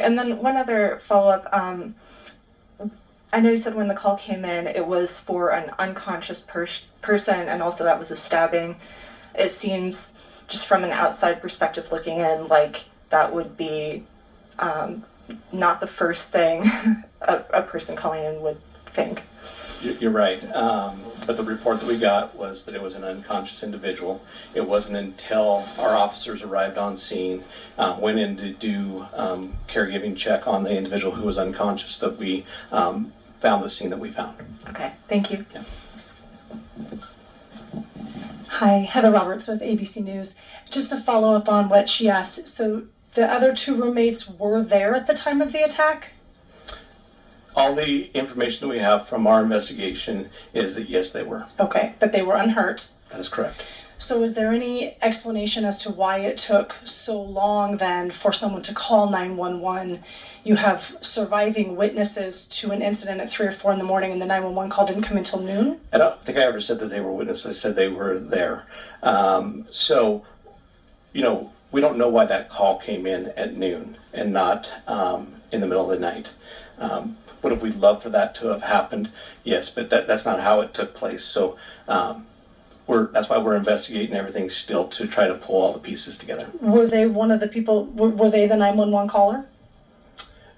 And then one other follow-up. I know you said when the call came in, it was for an unconscious person, and also that was a stabbing. It seems, just from an outside perspective looking in, like that would be not the first thing a person calling in would think. You're right, but the report that we got was that it was an unconscious individual. It wasn't until our officers arrived on scene, went in to do caregiving check on the individual who was unconscious, that we found the scene that we found. Okay, thank you. Yeah. Hi, Heather Roberts with ABC News. Just to follow up on what she asked, so the other two roommates were there at the time of the attack? All the information that we have from our investigation is that yes, they were. Okay, but they were unhurt. That is correct. So is there any explanation as to why it took so long then for someone to call 911? You have surviving witnesses to an incident at 3 or 4 in the morning, and the 911 call didn't come until noon? I don't think I ever said that they were witnesses. I said they were there. So, we don't know why that call came in at noon and not in the middle of the night. Would have we loved for that to have happened? Yes, but that's not how it took place. So that's why we're investigating everything still, to try to pull all the pieces together. Were they one of the people, were they the 911 caller?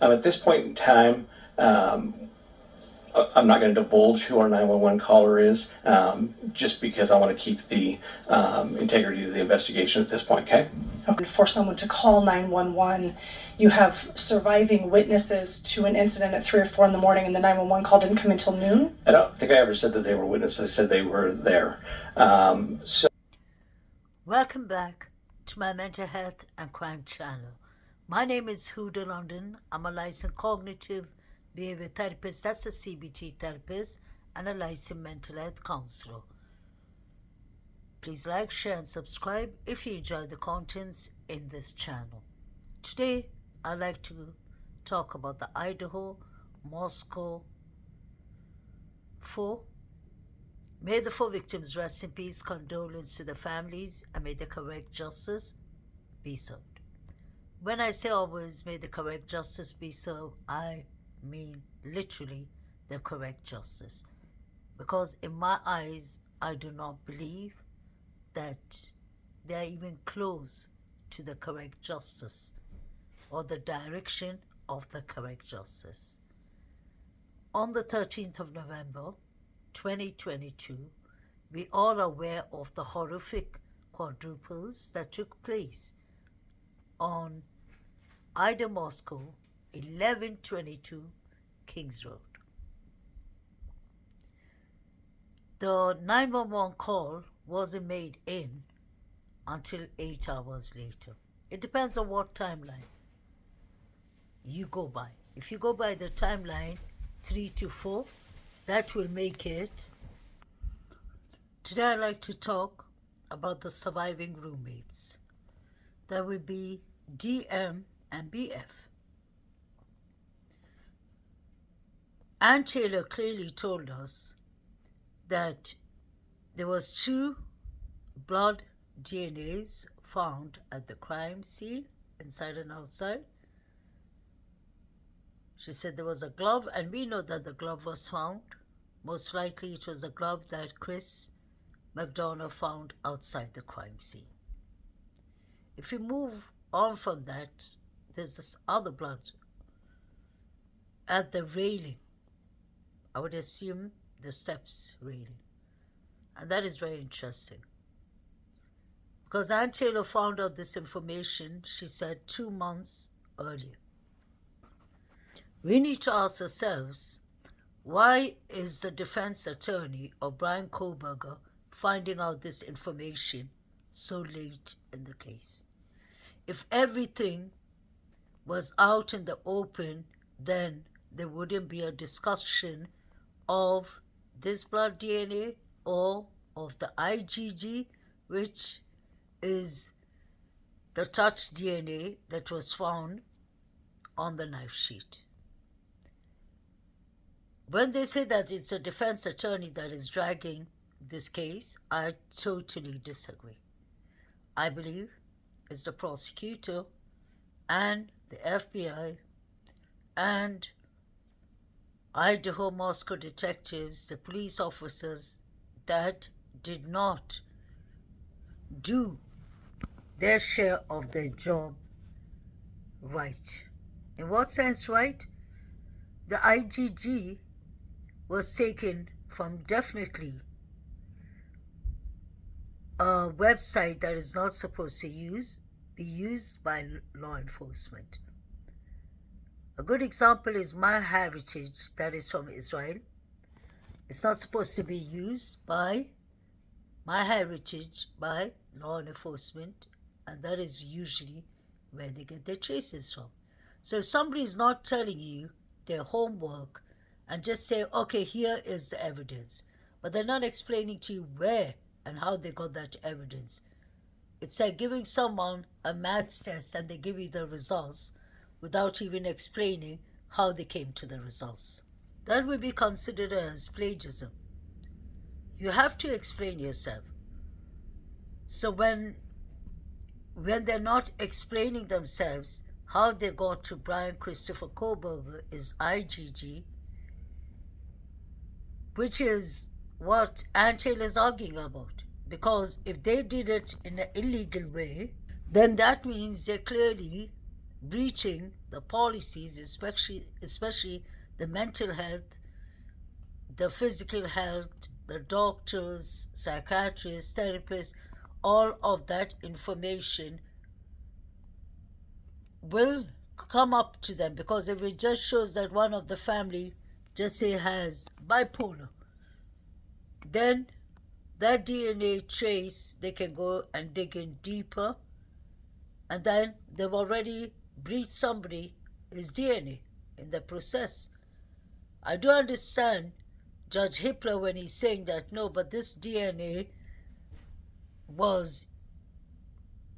At this point in time, I'm not going to divulge who our 911 caller is, just because I want to keep the integrity of the investigation at this point, okay? For someone to call 911, you have surviving witnesses to an incident at 3 or 4 in the morning, and the 911 call didn't come until noon? I don't think I ever said that they were witnesses. I said they were there. Welcome back to my mental health and crime channel. My name is Huda London. I'm a licensed cognitive behavior therapist, that's a CBT therapist, and a licensed mental health counselor. Please like, share, and subscribe if you enjoy the contents in this channel. Today, I'd like to talk about the Idaho Moscow 4. May the 4 victims rest in peace, condolence to the families, and may the correct justice be served. When I say always, may the correct justice be served, I mean literally the correct justice. Because in my eyes, I do not believe that they are even close to the correct justice or the direction of the correct justice. On the 13th of November, 2022, we all are aware of the horrific quadruples that took place on Idaho Moscow 1122 Kings Road. The 911 call wasn't made in until 8 hours later. It depends on what timeline you go by. If you go by the timeline 3 to 4, that will make it. Today I'd like to talk about the surviving roommates. That would be DM and BF. Ann Taylor clearly told us that there was 2 blood DNAs found at the crime scene, inside and outside. She said there was a glove, and we know that the glove was found. Most likely it was a glove that Chris McDonough found outside the crime scene. If you move on from that, there's this other blood at the railing. I would assume the steps railing. And that is very interesting. Because Ann Taylor found out this information, she said, 2 months earlier. We need to ask ourselves, why is the defense attorney or Brian Kohlberger finding out this information so late in the case? If everything was out in the open, then there wouldn't be a discussion of this blood DNA or of the IgG, which is the touch DNA that was found on the knife sheet. When they say that it's a defense attorney that is dragging this case, I totally disagree. I believe it's the prosecutor and the FBI and Idaho Moscow detectives, the police officers that did not do their share of their job right. In what sense right? The IGG was taken from definitely a website that is not supposed to be used by law enforcement. A good example is My Heritage, that is from Israel. It's not supposed to be used by My Heritage by law enforcement, and that is usually where they get their traces from. So if somebody is not telling you their homework and just say, okay, here is the evidence, but they're not explaining to you where and how they got that evidence. It's like giving someone a maths test and they give you the results without even explaining how they came to the results. That would be considered as plagiarism. You have to explain yourself. So when they're not explaining themselves, how they got to Brian Christopher Koberger is IGG, which is what Ann Taylor is arguing about. Because if they did it in an illegal way, then that means they're clearly breaching the policies, especially the mental health, the physical health, the doctors, psychiatrists, therapists, all of that information will come up to them, because if it just shows that one of the family just say has bipolar, then that DNA trace, they can go and dig in deeper, and then they've already breached somebody's DNA in the process. I do understand Judge Hippler when he's saying that, no, but this DNA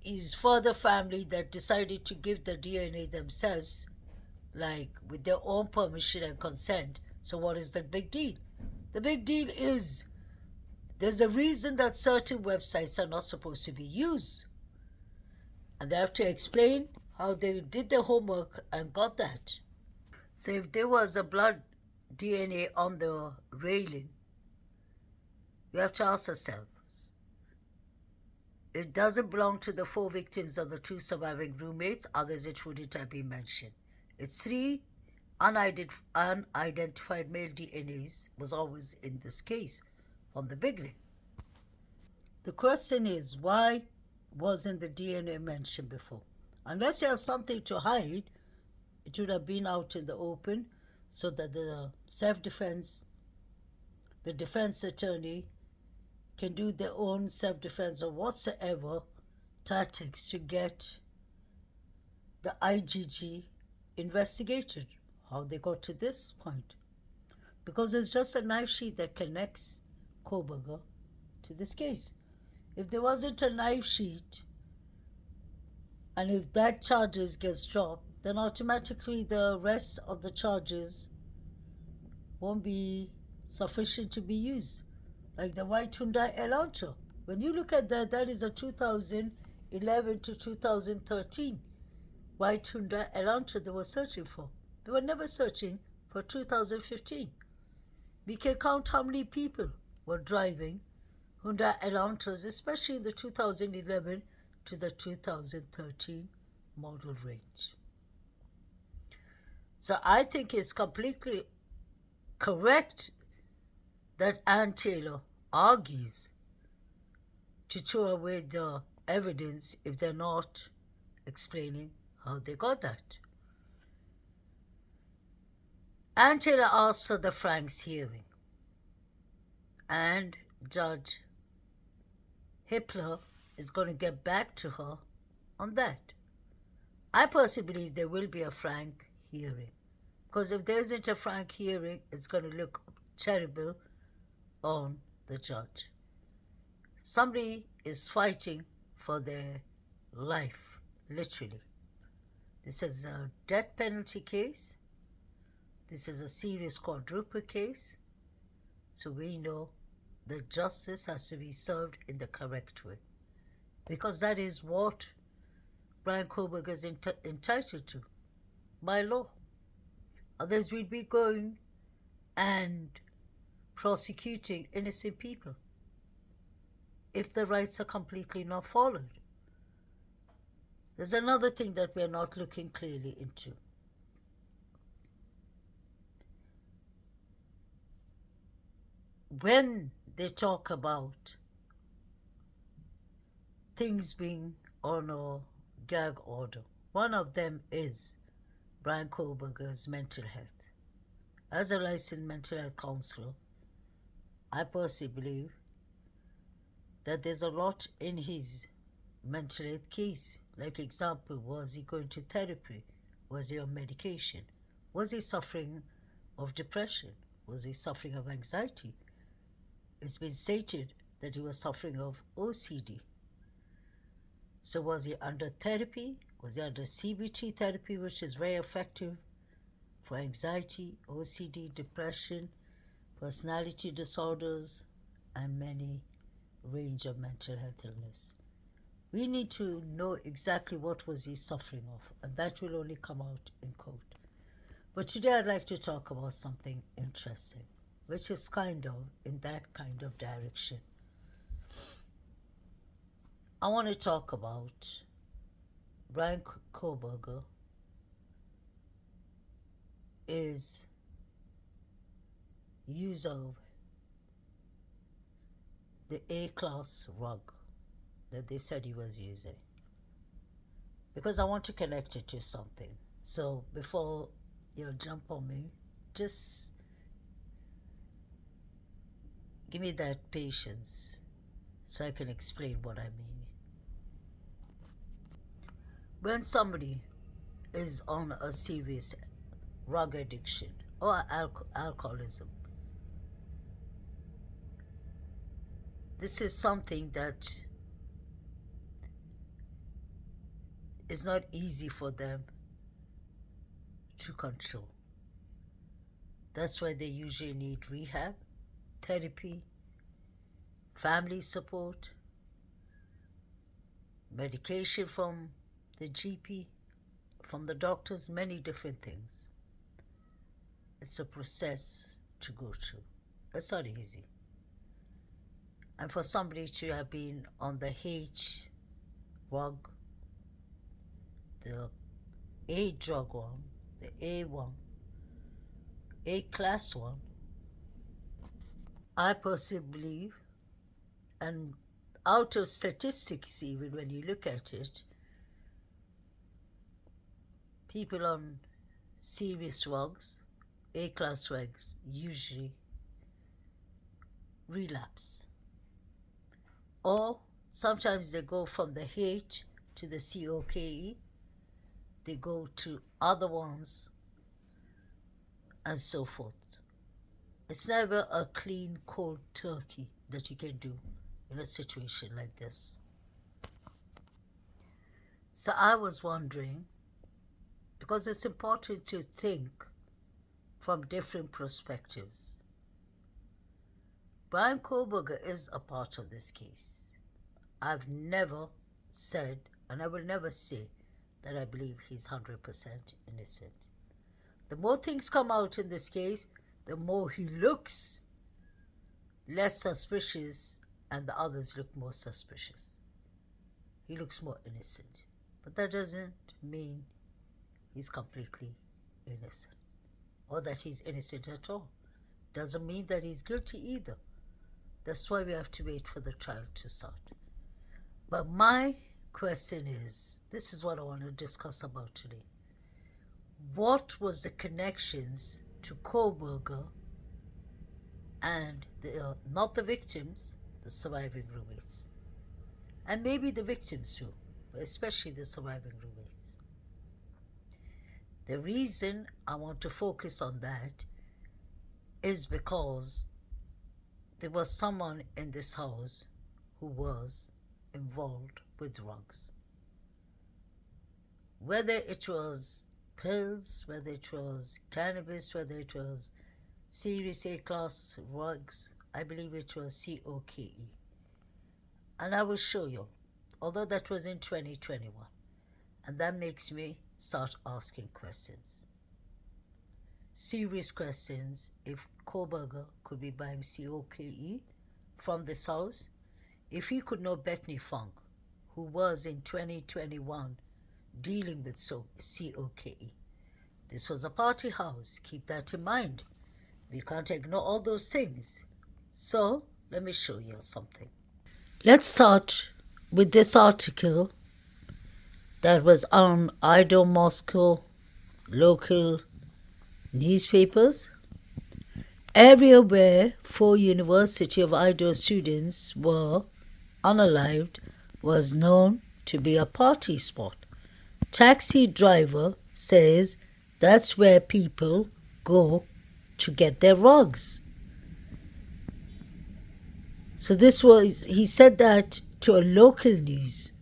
is for the family that decided to give the DNA themselves, like with their own permission and consent. So what is the big deal? The big deal is there's a reason that certain websites are not supposed to be used. And they have to explain how they did their homework and got that. So if there was a blood DNA on the railing, you have to ask yourselves, it doesn't belong to the 4 victims or the 2 surviving roommates, others it wouldn't have been mentioned. It's 3 unidentified male DNAs was always in this case from the beginning. The question is, why wasn't the DNA mentioned before? Unless you have something to hide, it would have been out in the open so that the self-defense, the defense attorney can do their own self-defense or whatsoever tactics to get the IGG investigated, how they got to this point. Because it's just a knife sheet that connects Koberger to this case. If there wasn't a knife sheet, and if that charges gets dropped, then automatically the rest of the charges won't be sufficient to be used. Like the white Hyundai Elantra. When you look at that, that is a 2011 to 2013 white Hyundai Elantra they were searching for. They were never searching for 2015. We can count how many people were driving Hyundai Elantras, especially in the 2011 to the 2013 model range. So I think it's completely correct that Ann Taylor argues to throw away the evidence if they're not explaining how they got that. Ann Taylor asked for the Franks hearing, and Judge Hippler is going to get back to her on that. I personally believe there will be a Frank hearing, because if there isn't a Frank hearing, it's going to look terrible on the judge. Somebody is fighting for their life, literally. This is a death penalty case. This is a serious quadruple case. So we know that justice has to be served in the correct way, because that is what Brian Koberger is entitled to by law. Others will be going and prosecuting innocent people if the rights are completely not followed. There's another thing that we're not looking clearly into. When they talk about things being on a gag order, one of them is Brian Kohlberger's mental health. As a licensed mental health counselor, I personally believe that there's a lot in his mental health case. Like example, was he going to therapy? Was he on medication? Was he suffering of depression? Was he suffering of anxiety? It's been stated that he was suffering of OCD. So was he under therapy? Was he under CBT therapy, which is very effective for anxiety, OCD, depression, personality disorders, and many range of mental health illness? We need to know exactly what was he suffering of, and that will only come out in court. But today I'd like to talk about something interesting, which is kind of in that kind of direction. I want to talk about Brian Kohlberger is use of the A-class rug that they said he was using, because I want to connect it to something. So before you jump on me, just give me that patience so I can explain what I mean. When somebody is on a serious drug addiction or alcoholism, this is something that is not easy for them to control. That's why they usually need rehab, therapy, family support, medication from the GP, from the doctors, many different things. It's a process to go through. It's not easy. And for somebody to have been on the H drug, the A drug one, the A one, A class one, I personally believe, and out of statistics even when you look at it, people on serious drugs, A class drugs, usually relapse. Or sometimes they go from the H to the COKE, they go to other ones, and so forth. It's never a clean, cold turkey that you can do in a situation like this. So I was wondering, because it's important to think from different perspectives. Brian Kohlberger is a part of this case. I've never said, and I will never say, that I believe he's 100% innocent. The more things come out in this case, the more he looks less suspicious and the others look more suspicious. He looks more innocent. But that doesn't mean he's completely innocent or that he's innocent at all. Doesn't mean that he's guilty either. That's why we have to wait for the trial to start. But my question is, this is what I want to discuss about today. What was the connections to Kohlberger and not the victims, the surviving roommates? And maybe the victims too, but especially the surviving roommates. The reason I want to focus on that is because there was someone in this house who was involved with drugs. Whether it was pills, whether it was cannabis, whether it was serious A-class drugs, I believe it was COKE. And I will show you, although that was in 2021. And that makes me start asking questions. serious questions if Koberger could be buying COKE from this house, if he could know Bethany Funk, who was in 2021 dealing with COKE. This was a party house, keep that in mind. We can't ignore all those things. So, let me show you something. Let's start with this article that was on Idaho Moscow local newspapers. Area where 4 University of Idaho students were unalived was known to be a party spot. Taxi driver says that's where people go to get their rugs. So he said that to a local news.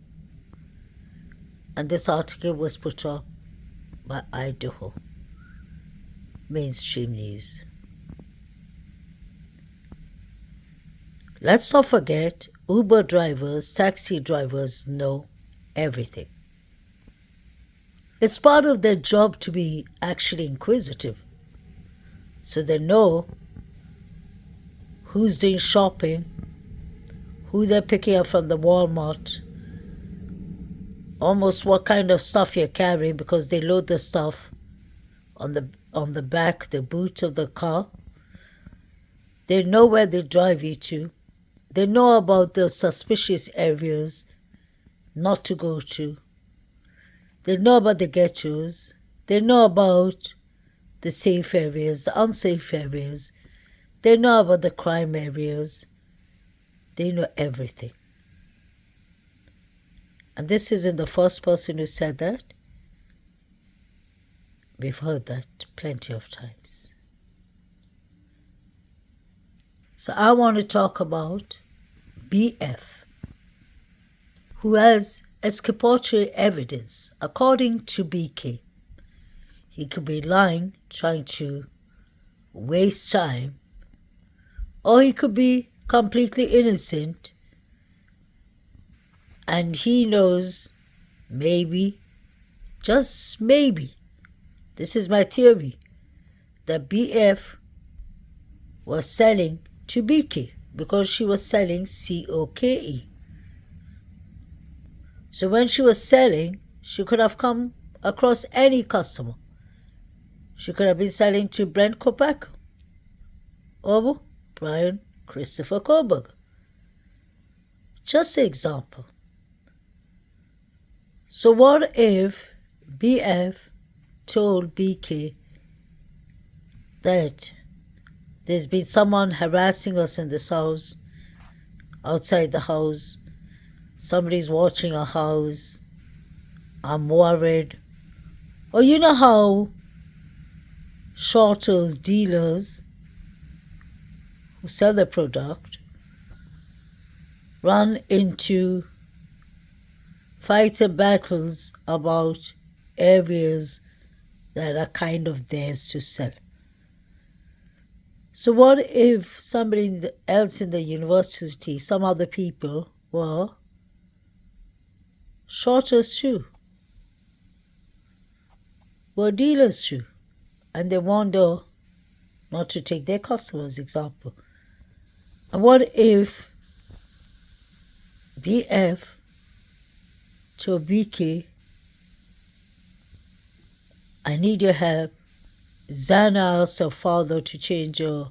And this article was put up by Idaho mainstream news. Let's not forget, Uber drivers, taxi drivers know everything. It's part of their job to be actually inquisitive. So they know who's doing shopping, who they're picking up from the Walmart, almost what kind of stuff you're carrying, because they load the stuff on the back, the boot of the car. They know where they drive you to. They know about the suspicious areas not to go to. They know about the ghettos. They know about the safe areas, the unsafe areas. They know about the crime areas. They know everything. And this isn't the first person who said that. We've heard that plenty of times. So I want to talk about BF, who has exculpatory evidence. According to BK, he could be lying, trying to waste time, or he could be completely innocent, and he knows, maybe, just maybe, this is my theory, that BF was selling to BK because she was selling COKE. So when she was selling, she could have come across any customer. She could have been selling to Brent Kopak or Brian Christopher Koberg. Just an example. So what if BF told BK that there's been someone harassing us in this house, outside the house, somebody's watching our house, I'm worried. Or you know how shorters, dealers who sell the product run into fights and battles about areas that are kind of theirs to sell. So what if somebody else in the university, some other people, were shorters too, were dealers too, and they wonder not to take their customers example. And what if BF told BK, I need your help. Zana asked her father to change her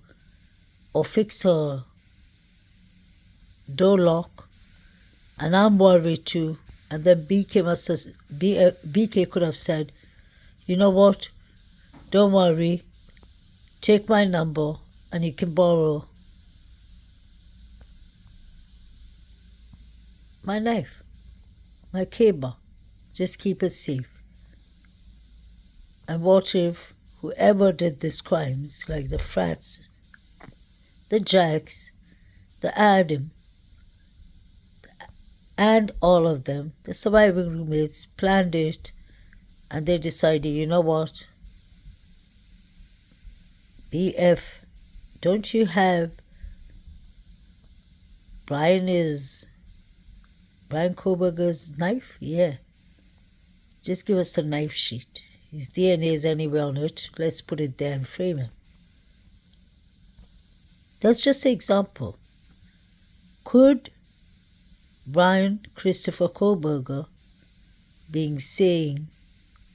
or fix her door lock, and I'm worried too. And then BK could have said, you know what, don't worry, take my number and you can borrow my knife, my cable, just keep it safe. And what if whoever did these crimes, like the Frats, the Jacks, the Adam, and all of them, the surviving roommates, planned it, and they decided, you know what, BF, don't you have Brian Koberger's knife? Yeah. Just give us the knife sheet. His DNA is anywhere on it. Let's put it there and frame him. That's just an example. Could Brian Christopher Kohlberger being saying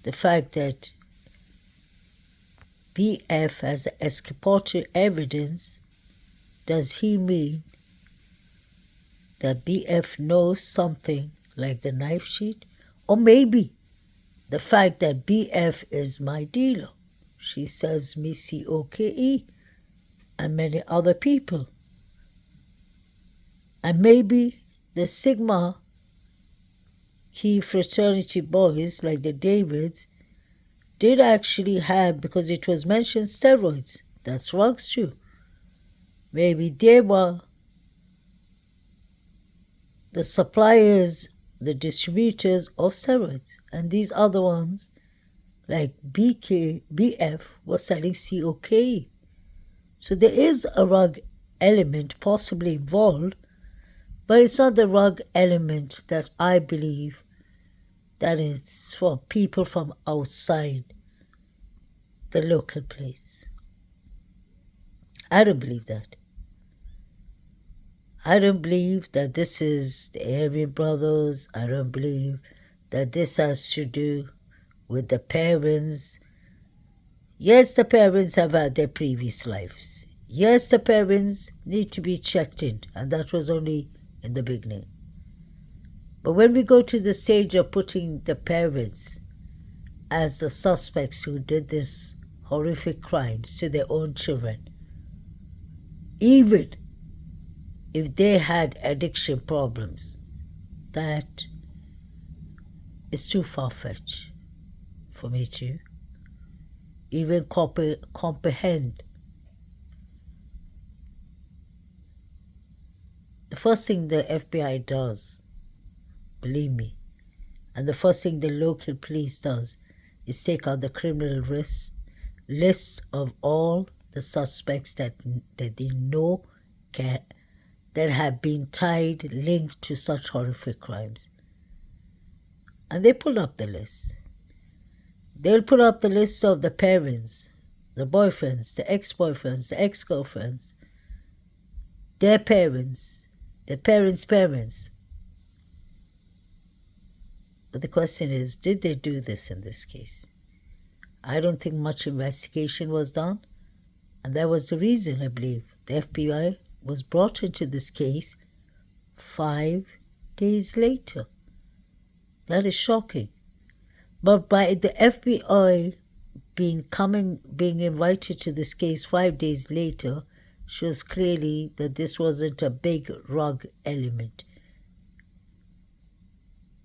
the fact that BF has exculpatory evidence, does he mean that BF knows something like the knife sheet? Or maybe the fact that BF is my dealer. She sells me COKE and many other people. And maybe the Sigma Key fraternity boys, like the Davids, did actually have, because it was mentioned, steroids. That's wrong too. Maybe they were the suppliers, the distributors of steroids. And these other ones, like BF, were selling COK. So there is a rug element possibly involved, but it's not the rug element that I believe that it's for people from outside the local place. I don't believe that. I don't believe that this is the Aryan brothers. I don't believe that this has to do with the parents. Yes, the parents have had their previous lives. Yes, the parents need to be checked in, and that was only in the beginning. But when we go to the stage of putting the parents as the suspects who did this horrific crimes to their own children, even if they had addiction problems, that is too far-fetched for me to even comprehend. The first thing the FBI does, believe me, and the first thing the local police does is take out the criminal list of all the suspects that they know that have been tied, linked to such horrific crimes. And they pull up the list. They'll pull up the list of the parents, the boyfriends, the ex-boyfriends, the ex-girlfriends, their parents, their parents' parents. But the question is, did they do this in this case? I don't think much investigation was done, and that was the reason, I believe, the FBI was brought into this case 5 days later. That is shocking. But by the FBI being invited to this case 5 days later shows clearly that this wasn't a big rug element.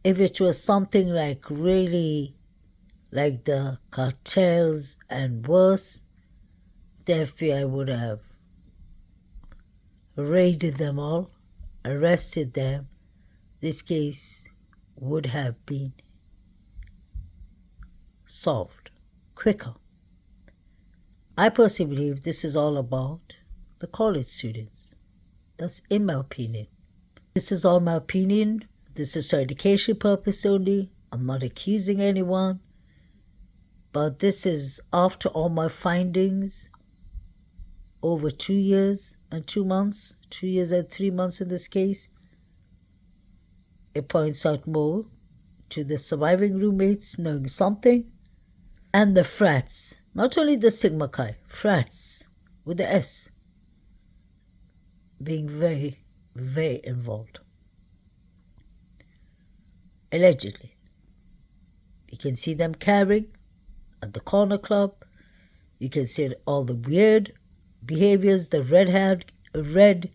If it was something like really like the cartels and worse, the FBI would have raided them all, arrested them. This case would have been solved quicker. I personally believe this is all about the college students. That's in my opinion. This is all my opinion. This is for education purpose only. I'm not accusing anyone. But this is after all my findings over 2 years and 2 months, 2 years and 3 months in this case. It points out more to the surviving roommates knowing something, and the frats, not only the Sigma Chi, frats with the S, being very, very involved. Allegedly. You can see them carrying at the corner club. You can see all the weird behaviors, the red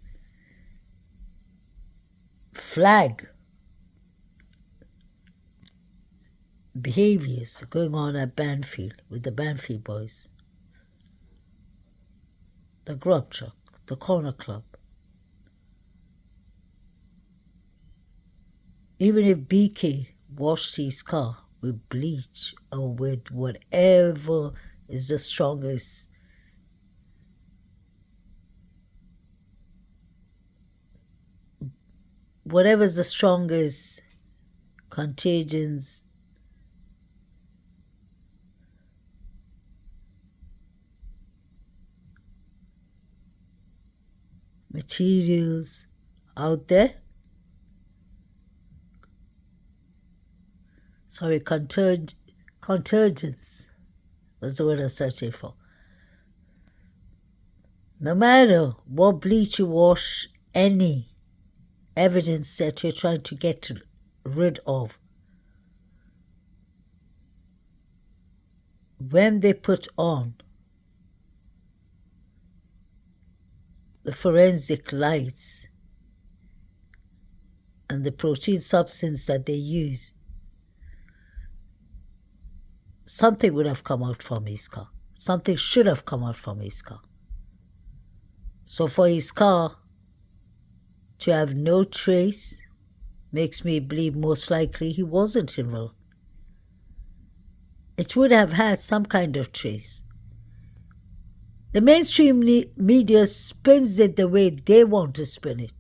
flag behaviors going on at Banfield with the Banfield boys. The grub truck, the corner club. Even if BK washed his car with bleach or with whatever is the strongest contagions materials out there. Sorry, convergence was the word I was searching for. No matter what bleach you wash any evidence that you're trying to get rid of, when they put on the forensic lights and the protein substance that they use, something would have come out from his car. Something should have come out from his car. So for his car to have no trace makes me believe most likely he wasn't involved. It would have had some kind of trace. The mainstream media spins it the way they want to spin it.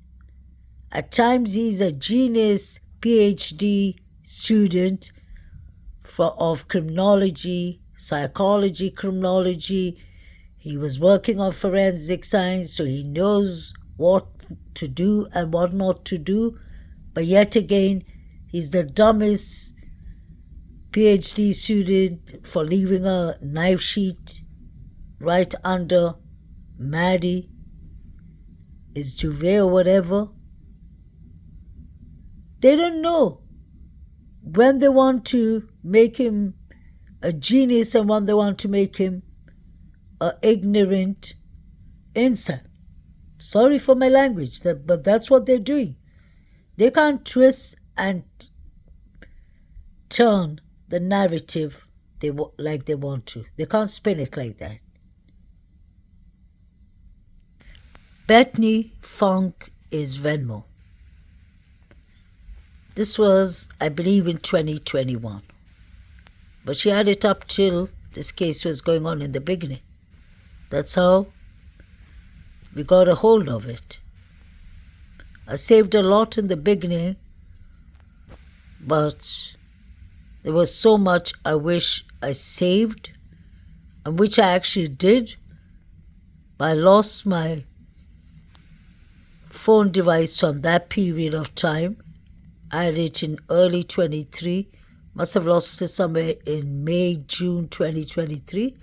At times he's a genius PhD student of criminology, psychology, criminology. He was working on forensic science, so he knows what to do and what not to do. But yet again, he's the dumbest PhD student for leaving a knife sheet right under Maddie, his duvet or whatever. They don't know when they want to make him a genius and when they want to make him an ignorant incel. Sorry for my language, but that's what they're doing. They can't twist and turn the narrative like they want to. They can't spin it like that. Bethany Funk is Venmo. This was, I believe, in 2021. But she had it up till this case was going on in the beginning. That's how we got a hold of it. I saved a lot in the beginning, but there was so much I wish I saved, and which I actually did, but I lost my phone device from that period of time. I had it in early 23, must have lost it somewhere in May, June 2023,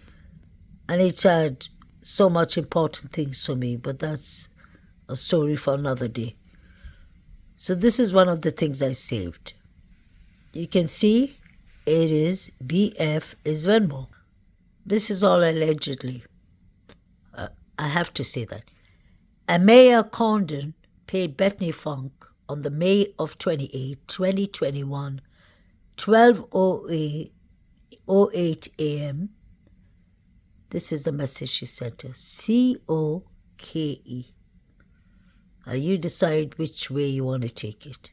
and it had so much important things for me, but that's a story for another day. So this is one of the things I saved. You can see it is BF is Venmo. This is all allegedly. I have to say that. Amaya Condon paid Bethany Funk on the May of 28, 2021, 12:08 a.m. This is the message she sent her. COKE. Now you decide which way you want to take it.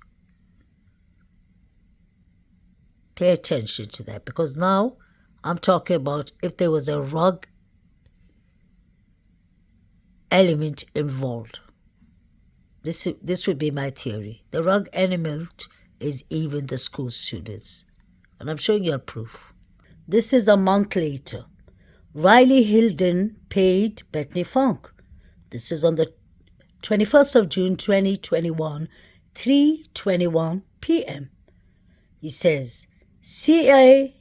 Pay attention to that, because now I'm talking about if there was a rug element involved. This would be my theory. The rug element is even the school students. And I'm showing you a proof. This is a month later. Riley Hilden paid Bethany Funk. This is on the 21st of June 2021, 3:21 p.m. He says, CRACK,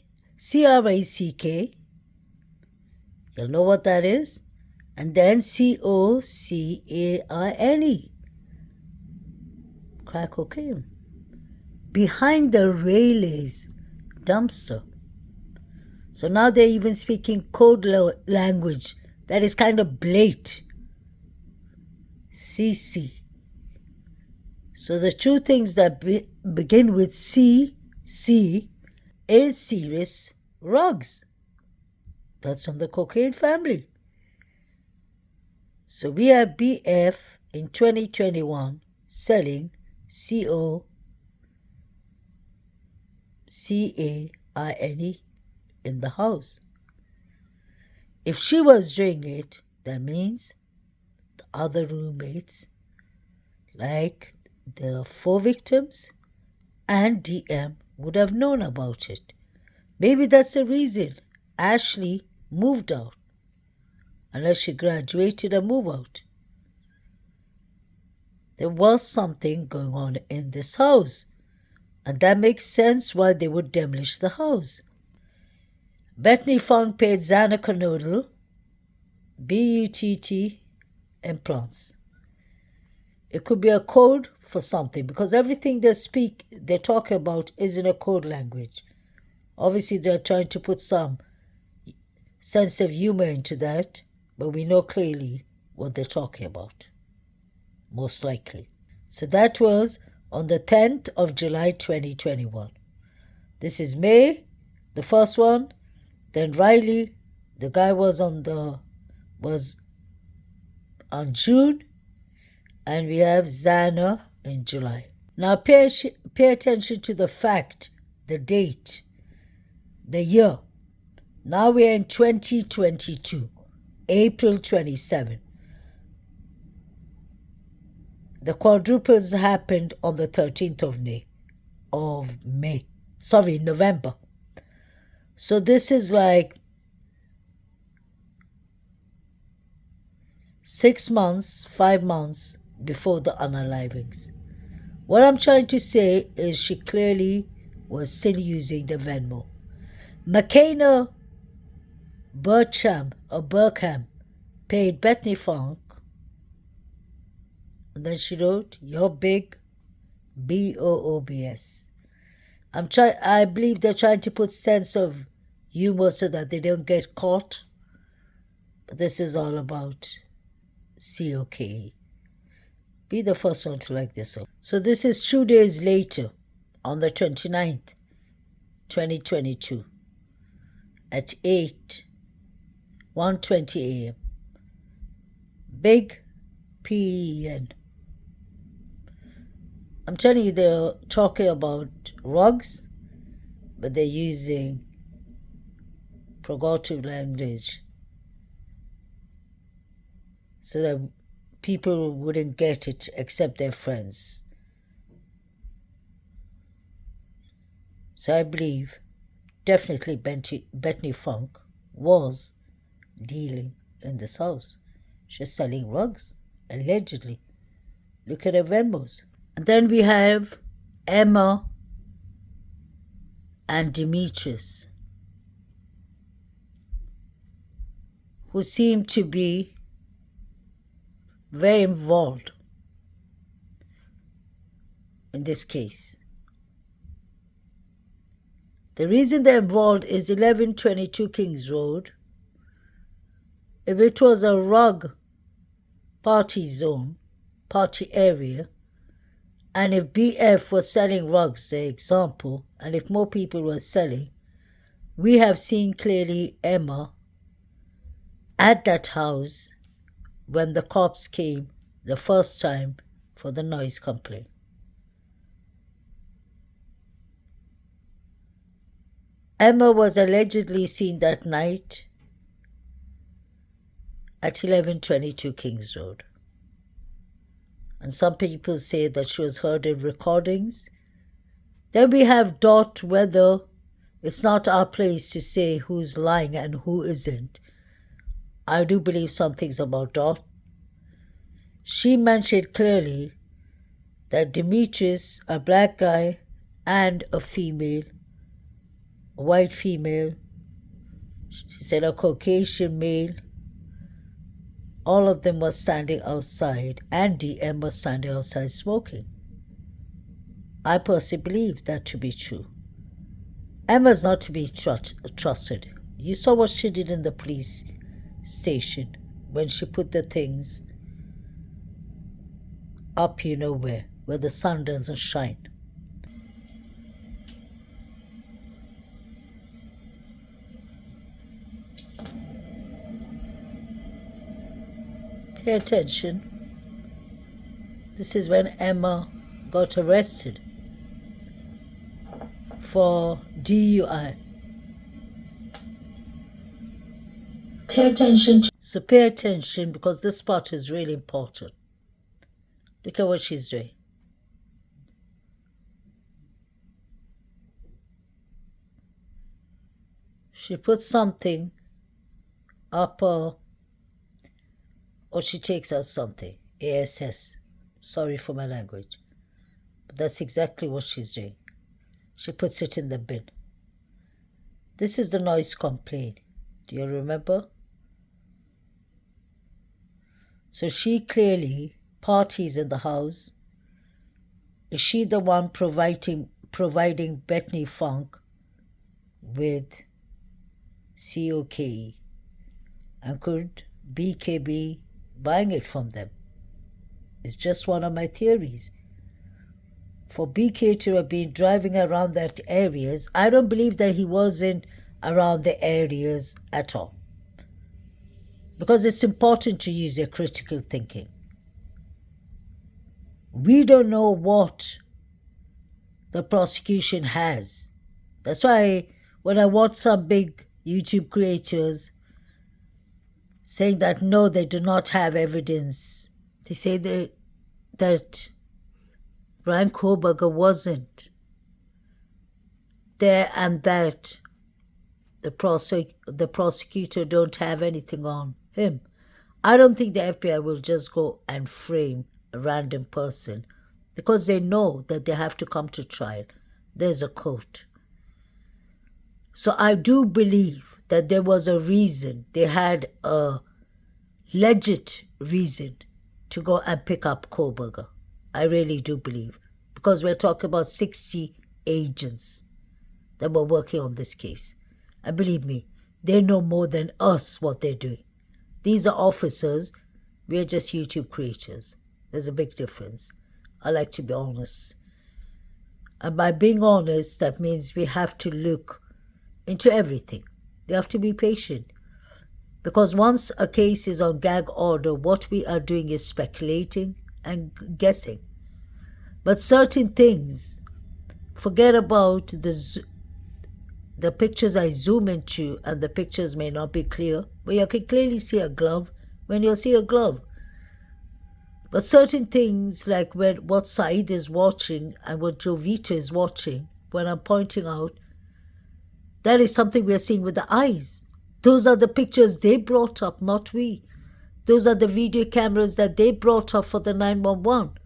you'll know what that is, and then COCAINE, crack cocaine, behind the Rayleigh's dumpster. So now they're even speaking code language that is kind of blatant. CC. So the two things that begin with C is serious rugs. That's from the cocaine family. So we have BF in 2021 selling COCAINE in the house. If she was doing it, that means the other roommates, like the 4 victims and DM, would have known about it. Maybe that's the reason Ashley moved out, unless she graduated and moved out. There was something going on in this house. And that makes sense why they would demolish the house. Bethany Funk paid Xana Canodal, BUTT, implants. It could be a code for something because everything they talk about is in a code language. Obviously, they're trying to put some sense of humor into that, but we know clearly what they're talking about, most likely. So that was on the 10th of July 2021. This is May, the first one. Then Riley, the guy was on June, and we have Xana in July. Now pay attention to the fact, the date, the year. Now we are in 2022, April 27. The quadruples happened on the 13th of November. So this is like 6 months, 5 months before the unalivings. What I'm trying to say is she clearly was still using the Venmo. McKenna Burkham paid Bethany Funk, and then she wrote, "You're big, BOOBS." I believe they're trying to put sense of humor so that they don't get caught. But this is all about COKE. Be the first one to like this one. So this is 2 days later, on the 29th, 2022, at 1:20 a.m. Big PEN. I'm telling you, they're talking about rugs, but they're using progressive language so that people wouldn't get it except their friends. So I believe definitely Bethany Funk was dealing in this house. She's selling rugs, allegedly. Look at her Venmos. And then we have Emma and Demetrius, who seem to be very involved in this case. The reason they're involved is 1122 Kings Road. If it was a rug party zone, party area, and if BF was selling rugs, say example, and if more people were selling, we have seen clearly Emma at that house when the cops came the first time for the noise complaint. Emma was allegedly seen that night at 1122 Kings Road. And some people say that she was heard in recordings. Then we have Dot, whether it's not our place to say who's lying and who isn't. I do believe some things about Dot. She mentioned clearly that Demetrius, a black guy, and a female, a white female, she said a Caucasian male, all of them were standing outside, and DM was standing outside smoking. I personally believe that to be true. Emma's not to be trusted. You saw what she did in the police station when she put the things up where the sun doesn't shine. Pay attention. This is when Emma got arrested for DUI. Pay attention. So pay attention because this part is really important. Look at what she's doing. She puts something up or she takes out something, ASS, Sorry for my language. But that's exactly what she's doing. She puts it in the bin. This is the noise complaint. Do you remember? So she clearly parties in the house. Is she the one providing Bethany Funk with COKE? And could BK be buying it from them? It's just one of my theories. For BK to have been driving around that areas, I don't believe that he wasn't around the areas at all. Because it's important to use your critical thinking. We don't know what the prosecution has. That's why when I watch some big YouTube creators saying that no, they do not have evidence, they say that Ryan Koberger wasn't there and that the prosecutor don't have anything on him. I don't think the FBI will just go and frame a random person because they know that they have to come to trial. There's a court. So I do believe that there was a reason. They had a legit reason to go and pick up Koberger. I really do believe. Because we're talking about 60 agents that were working on this case. And believe me, they know more than us what they're doing. These are officers. We're just YouTube creators. There's a big difference. I like to be honest. And by being honest, that means we have to look into everything. They have to be patient. Because once a case is on gag order, what we are doing is speculating and guessing. But certain things, forget about the pictures I zoom into, and the pictures may not be clear, but you can clearly see a glove when you see a glove. But certain things like what Saeed is watching and what Jovita is watching, when I'm pointing out, that is something we are seeing with the eyes. Those are the pictures they brought up, not we. Those are the video cameras that they brought up for the 911.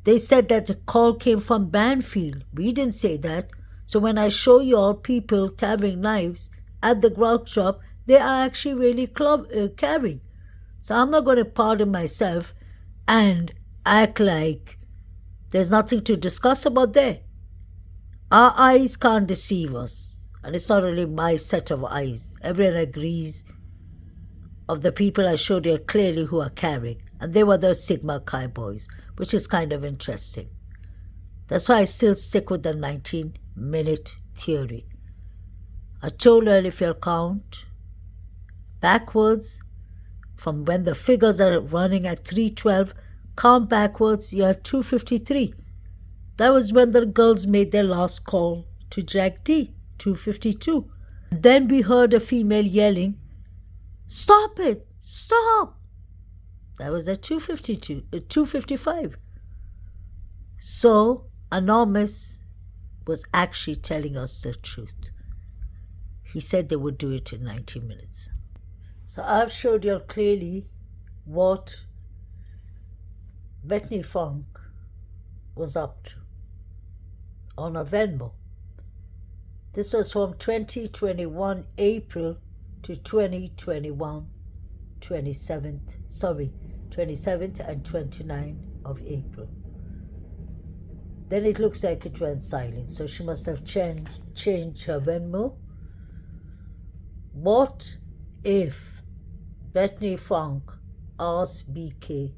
They said that the call came from Banfield. We didn't say that. So when I show you all people carrying knives at the grog shop, they are actually really carrying. So I'm not going to pardon myself and act like there's nothing to discuss about there. Our eyes can't deceive us. And it's not only my set of eyes. Everyone agrees of the people I showed you clearly who are carrying. And they were the Sigma Chi boys, which is kind of interesting. That's why I still stick with the 19-minute theory. I told her if you'll count backwards from when the figures are running at 312, count backwards, you're at 253. That was when the girls made their last call to Jack D, 252. Then we heard a female yelling, "Stop it! Stop!" That was at 255. So, Anonymous was actually telling us the truth. He said they would do it in 90 minutes. So I've showed you clearly what Bethany Funk was up to on a Venmo. This was from 2021 April to 2021 27th and 29th of April. Then it looks like it went silent, so she must have changed her Venmo. What if Bethany Funk asked BK,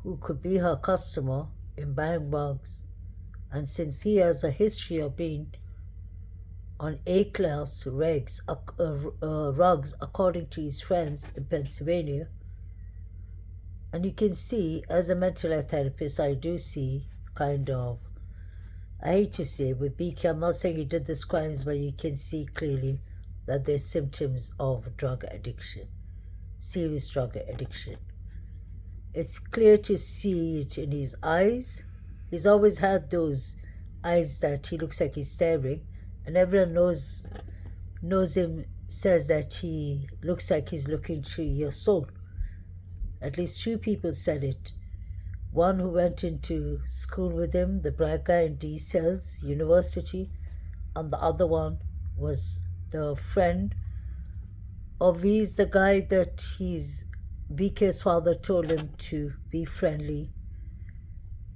who could be her customer in buying rugs, and since he has a history of being on A-class rugs according to his friends in Pennsylvania, and you can see, as a mental health therapist, I do see kind of, I hate to say with BK, I'm not saying he did these crimes, but you can see clearly that there's symptoms of drug addiction, serious drug addiction. It's clear to see it in his eyes. He's always had those eyes that he looks like he's staring, and everyone knows him, says that he looks like he's looking through your soul. At least 2 people said it one who went into school with him, the black guy in D Cells University, and the other one was the friend of V's, the guy that BK's father told him to be friendly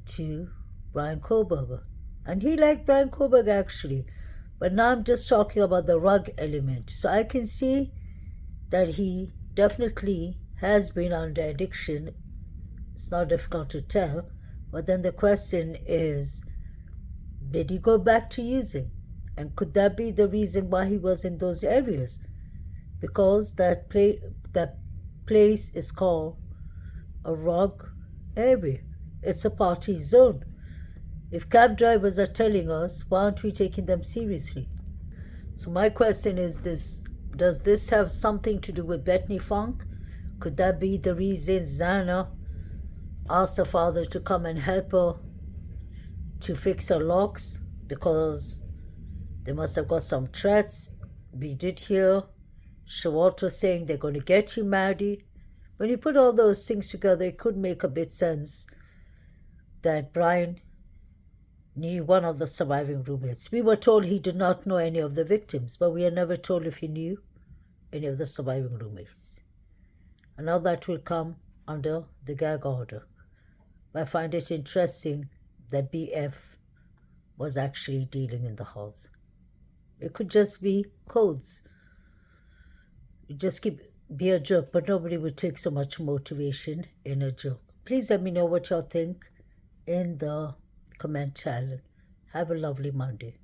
to Brian Koberger. And he liked Brian Koberger actually. But now I'm just talking about the rug element. So I can see that he definitely has been under addiction. It's not difficult to tell. But then the question is, did he go back to using? And could that be the reason why he was in those areas? Because that place is called a rug area. It's a party zone. If cab drivers are telling us, why aren't we taking them seriously? So my question is this: does this have something to do with Bethany Funk? Could that be the reason Zana asked her father to come and help her to fix her locks? Because they must have got some threats. We did hear Shawalter saying they're going to get you married. When you put all those things together, it could make a bit sense that Brian knew one of the surviving roommates. We were told he did not know any of the victims, but we are never told if he knew any of the surviving roommates. And now that will come under the gag order. I find it interesting that BF was actually dealing in the house. It could just be codes. It just be a joke, but nobody would take so much motivation in a joke. Please let me know what y'all think in the comment channel. Have a lovely Monday.